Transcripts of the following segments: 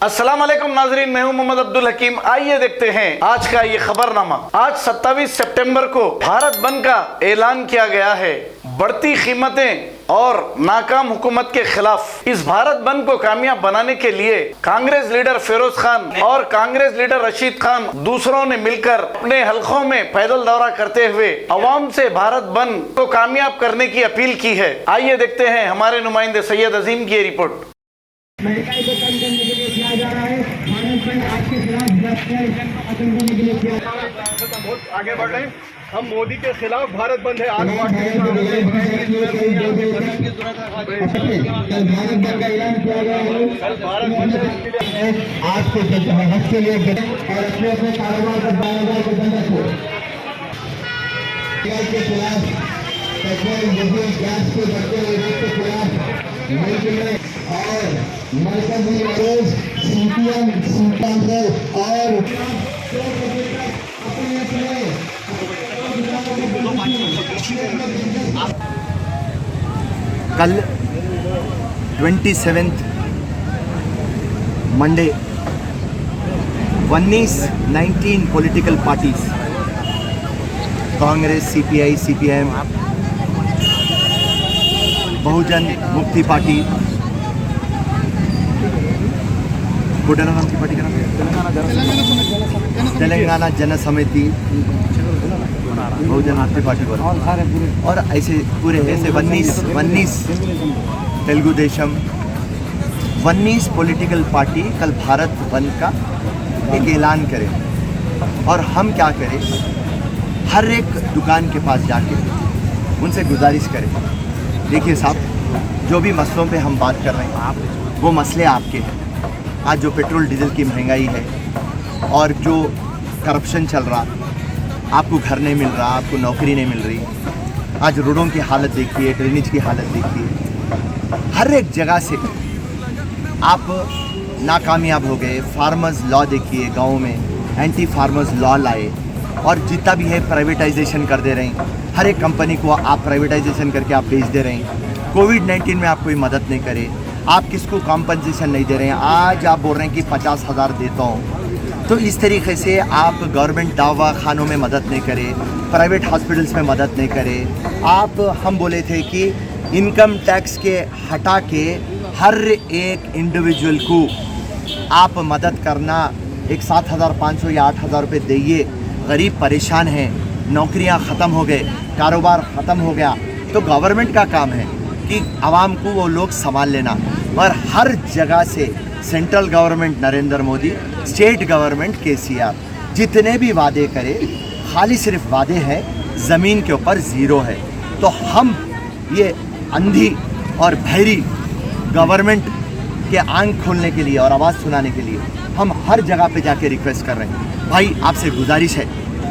अस्सलाम वालेकुम नाजरीन, मैं हूं मोहम्मद अब्दुल हकीम। आइए देखते हैं आज का ये खबरनामा। आज 27 सितंबर को भारत बंद का ऐलान किया गया है। बढ़ती कीमतें और नाकाम हुकूमत के खिलाफ इस भारत बंद को कामयाब बनाने के लिए कांग्रेस लीडर फिरोज खान और कांग्रेस लीडर रशीद खान दूसरों ने मिलकर अपने हलकों में पैदल दौरा करते हुए अवाम से भारत बंद को कामयाब करने की अपील की है। आइए देखते हैं हमारे नुमाइंदे सैयद अजीम की रिपोर्ट। महंगाई को कम करने के लिए किया जा रहा है। भारत बंद आज के खिलाफ खत्म करने के लिए किया जा रहा है। बहुत आगे बढ़ रहे हैं। हम मोदी के खिलाफ भारत बंद है। आज भारत बंद का ऐलान किया गया है। आज के हक के लिए और अपने अपने कारोबार को बाजार को बंद रखो। के खिलाफ पेट्रोल डीजल गैस के बढ़ते रेट के खिलाफ मुल्क में और मरकजी रोज सीपीएम और कल 27 Monday 19 political parties Congress, CPI, CPM, Bahujan Mukti party, Budana नाम की पार्टी का नाम तेलंगाना जन समिति, बहुजन मुक्ति पार्टी और ऐसे पूरे ऐसे 19 तेलुगु देशम 19 पॉलिटिकल पार्टी कल भारत बंद का एक ऐलान करें। और हम क्या करें, हर एक दुकान के पास जाके उनसे गुजारिश करें, देखिए साहब, जो भी मसलों पे हम बात कर रहे हैं वो मसले आपके हैं। आज जो पेट्रोल डीजल की महंगाई है और जो करप्शन चल रहा, आपको घर नहीं मिल रहा, आपको नौकरी नहीं मिल रही, आज रोडों की हालत देखिए, ड्रेनेज की हालत देखिए, हर एक जगह से आप नाकामयाब हो गए। फार्मर्स लॉ देखिए, गाँव में एंटी फार्मर्स लॉ लाए और जितना भी है प्राइवेटाइजेशन कर दे रहे हैं। हर एक कंपनी को आप प्राइवेटाइजेशन करके आप बेच दे रहे हैं। कोविड-19 में आप कोई मदद नहीं करे, आप किसको कॉम्पनसेशन नहीं दे रहे हैं। आज आप बोल रहे हैं कि 50,000 देता हूँ। तो इस तरीके से आप गवर्नमेंट दवा खानों में मदद नहीं करे, प्राइवेट हॉस्पिटल्स में मदद नहीं करे। हम बोले थे कि इनकम टैक्स के हटा के हर एक इंडिविजुअल को आप मदद करना, एक 7,500 या 8,000 रुपये दीजिए। गरीब परेशान हैं, नौकरियां ख़त्म हो गए, कारोबार ख़त्म हो गया। तो गवर्नमेंट का काम है कि आवाम को वो लोग संभाल लेना। और हर जगह से central government Narendra Modi, state government KCR जितने भी वादे करे, खाली सिर्फ वादे हैं, ज़मीन के ऊपर ज़ीरो है। तो हम ये अंधी और बहरी गवर्नमेंट के आंख खोलने के लिए और आवाज़ सुनाने के लिए हम हर जगह पे जाके रिक्वेस्ट कर रहे हैं। भाई आपसे गुजारिश है,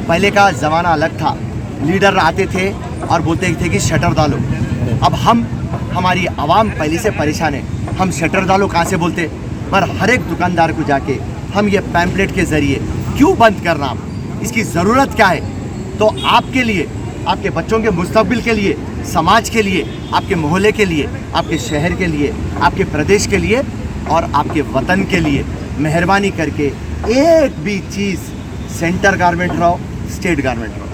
पहले का ज़माना अलग था, लीडर आते थे और बोलते थे कि शटर डालो। अब हमारी आवाम पहले से परेशान है, हम शटर डालो कहाँ से बोलते, पर हर एक दुकानदार को जाके हम ये पैम्पलेट के ज़रिए क्यों बंद करना, इसकी ज़रूरत क्या है। तो आपके लिए, आपके बच्चों के मुस्तकबिल के लिए, समाज के लिए, आपके मोहल्ले के लिए, आपके शहर के लिए, आपके प्रदेश के लिए और आपके वतन के लिए मेहरबानी करके एक भी चीज़ सेंटर गवर्नमेंट रहो, स्टेट गवर्नमेंट रहो,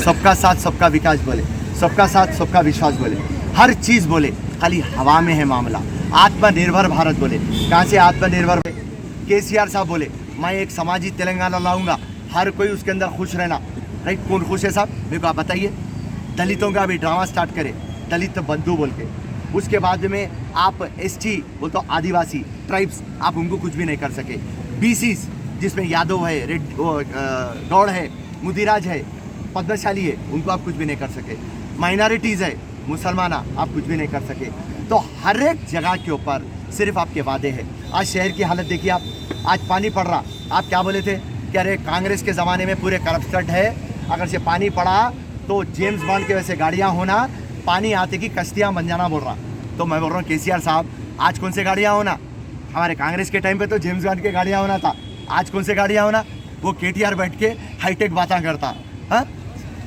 सबका साथ सबका विकास बोले, सबका साथ सबका विश्वास बोले, हर चीज़ बोले, खाली हवा में है मामला। आत्मनिर्भर भारत बोले, कहाँ से आत्मनिर्भर? केसीआर साहब बोले मैं एक समाजी तेलंगाना लाऊंगा, हर कोई उसके अंदर खुश रहना। राइट, कौन खुश है साहब, मेरे को आप बताइए। दलितों का भी ड्रामा स्टार्ट करे, दलित बंधु बोल के, उसके बाद में आप एसटी बोल तो आदिवासी ट्राइब्स, आप उनको कुछ भी नहीं कर सके। बीसीस जिसमें यादव है, गौड़ है, मुदिराज है, पद्मशाली है, उनको आप कुछ भी नहीं कर सके। माइनॉरिटीज़ है, मुसलमाना, आप कुछ भी नहीं कर सके। तो हर एक जगह के ऊपर सिर्फ आपके वादे हैं। आज शहर की हालत देखिए आप, आज पानी पड़ रहा, आप क्या बोले थे कि अरे कांग्रेस के ज़माने में पूरे करप्टेड है, अगर से पानी पड़ा तो जेम्स बॉन्ड के वैसे गाड़ियाँ होना, पानी आते की कश्तियाँ बन जाना बोल रहा। तो मैं बोल रहा हूँ केसीआर साहब, आज कौन से गाड़ियाँ होना, हमारे कांग्रेस के टाइम पे तो जेम्स बॉन्ड के गाड़ियाँ होना था, आज कौन से गाड़ियाँ होना, वो केटीआर बैठ के हाईटेक बातें करता। हाँ,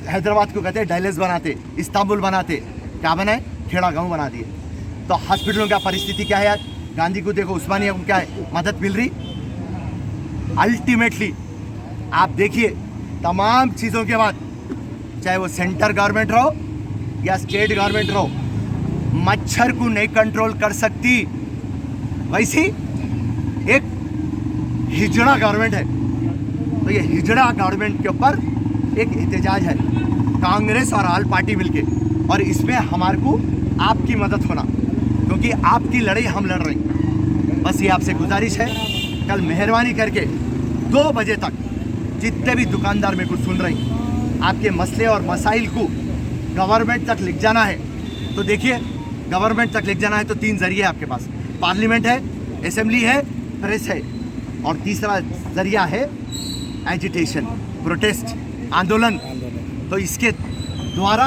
हैदराबाद को कहते डैलेस बनाते, इस्तांबुल बनाते, क्या बनाए, खेड़ा गाँव बना दिए। तो हॉस्पिटलों का परिस्थिति क्या है आज, गांधी को देखो, उस्मानिया को क्या है, मदद मिल रही, अल्टीमेटली आप देखिए तमाम चीज़ों के बाद, चाहे वो सेंटर गवर्नमेंट रहो या स्टेट गवर्नमेंट रहो, मच्छर को नहीं कंट्रोल कर सकती। वैसी एक हिजड़ा गवर्नमेंट है, तो ये हिजड़ा गवर्नमेंट के ऊपर एक एहतजाज है कांग्रेस और ऑल पार्टी मिलके, और इसमें हमारे को आपकी मदद होना, क्योंकि आपकी लड़ाई हम लड़ रहे हैं। बस ये आपसे गुजारिश है, कल मेहरबानी करके 2 बजे तक जितने भी दुकानदार मेरे को सुन रहे हैं, आपके मसले और मसाइल को गवर्नमेंट तक लिख जाना है। तो देखिए, गवर्नमेंट तक लिख जाना है तो 3 जरिए आपके पास, पार्लियामेंट है, असेंबली है, प्रेस है, और तीसरा जरिया है एजिटेशन, प्रोटेस्ट, आंदोलन। तो इसके द्वारा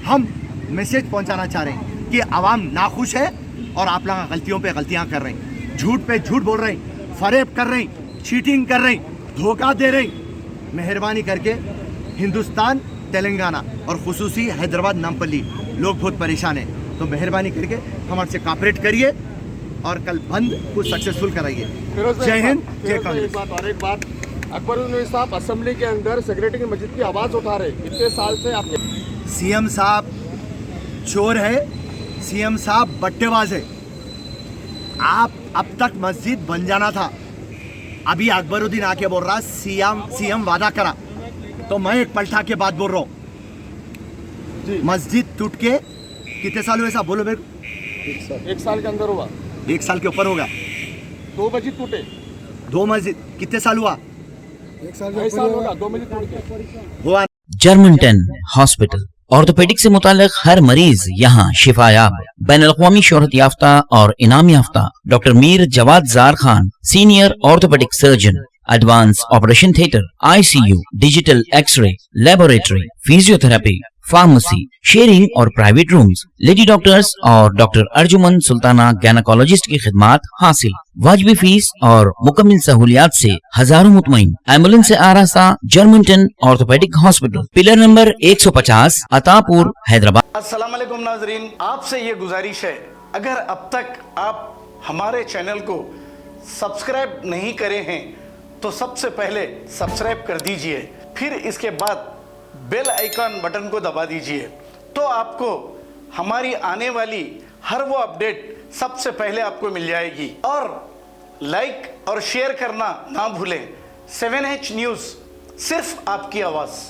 हम मैसेज पहुंचाना चाह रहे हैं कि आवाम नाखुश है और आप लोग गलतियों पे गलतियां कर रहे हैं, झूठ पे झूठ बोल रहे हैं, फरेब कर रहे हैं, चीटिंग कर रहे हैं, धोखा दे रहे हैं। मेहरबानी करके हिंदुस्तान, तेलंगाना और खुसूसी हैदराबाद, नामपल्ली लोग बहुत परेशान हैं, तो मेहरबानी करके हमारे से कॉपरेट करिए और कल बंद को सक्सेसफुल कराइए। जय हिंद, जय कांग्रेस। एक बात अकबरुद्दीन साहब असेंबली के अंदर सेक्रेटरी की मस्जिद की आवाज़ उठा रहे, इतने साल से आपके सीएम साहब चोर है, सीएम साहब बट्टेबाज है। आप अब तक मस्जिद बन जाना था, अभी अकबरुद्दीन आके बोल रहा सीएम वादा करा, तो मैं एक पलटा के बाद बोल रहा हूँ। मस्जिद टूट के कितने साल हुए साहब, बोलो मेरे को। 1 साल के अंदर हुआ, 1 साल के ऊपर होगा। 2 मस्जिद टूटे, 2 मस्जिद कितने साल हुआ? 1 साल होगा, 2 मस्जिद टूट हुआ। जर्मनटन हॉस्पिटल, ऑर्थोपेडिक से मुताल्लिक हर मरीज यहाँ शिफायाब। बैनुल-अक़वामी शोहरत याफ्ता और इनाम याफ्ता doctor Mir Jawad Jar Khan, senior orthopaedic surgeon, advance operation theatre, ICU, digital x-ray, laboratory, physiotherapy, pharmacy, sharing और प्राइवेट रूम्स, लेडी डॉक्टर्स और डॉक्टर अर्जुमन सुल्ताना गैनकोलॉजिस्ट की खिदमात हासिल। वाजबी फीस और मुकम्मल सहूलियात से हजारों मुतमईन। एम्बुलेंस से आरास्ता Germanten orthopaedic hospital, pillar number 150, Attapur, Hyderabad. अस्सलाम वालेकुम नाजरीन, आपसे ये गुजारिश है, अगर अब तक आप हमारे चैनल को सब्सक्राइब नहीं करे हैं तो सबसे पहले सब्सक्राइब कर दीजिए, फिर इसके बाद बेल आइकन बटन को दबा दीजिए, तो आपको हमारी आने वाली हर वो अपडेट सबसे पहले आपको मिल जाएगी। और लाइक और शेयर करना ना भूलें। 7H न्यूज़, सिर्फ आपकी आवाज़।